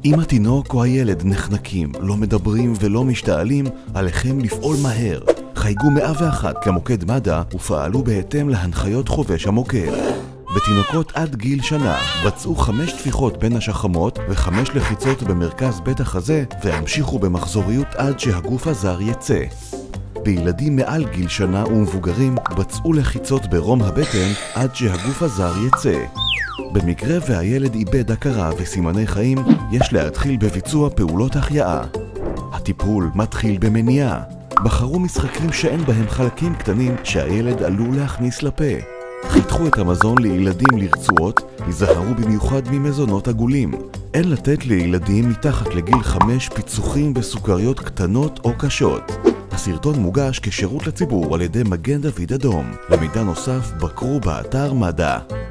אם התינוק או הילד נחנקים, לא מדברים ולא משתעלים, עליכם לפעול מהר. חייגו 101 למוקד מד"א ופעלו בהתאם להנחיות חובש המוקד. בתינוקות עד גיל שנה בצעו 5 טפיחות בין השחמות ו5 לחיצות במרכז בית החזה והמשיכו במחזוריות עד שהגוף הזר יצא. בילדים מעל גיל שנה ומבוגרים בצעו לחיצות ברום הבטן עד שהגוף הזר יצא. במקרה והילד איבד הכרה וסימני חיים, יש להתחיל בביצוע פעולות החייאה. הטיפול מתחיל במניעה. בחרו משחקים שאין בהם חלקים קטנים שהילד עלול להכניס לפה. חיתכו את המזון לילדים לרצועות, היזהרו במיוחד ממזונות עגולים. אין לתת לילדים מתחת לגיל 5 פיצוחים בסוכריות קטנות או קשות. הסרטון מוגש כשירות לציבור על ידי מגן דוד אדום. למידע נוסף בקרו באתר מד"א.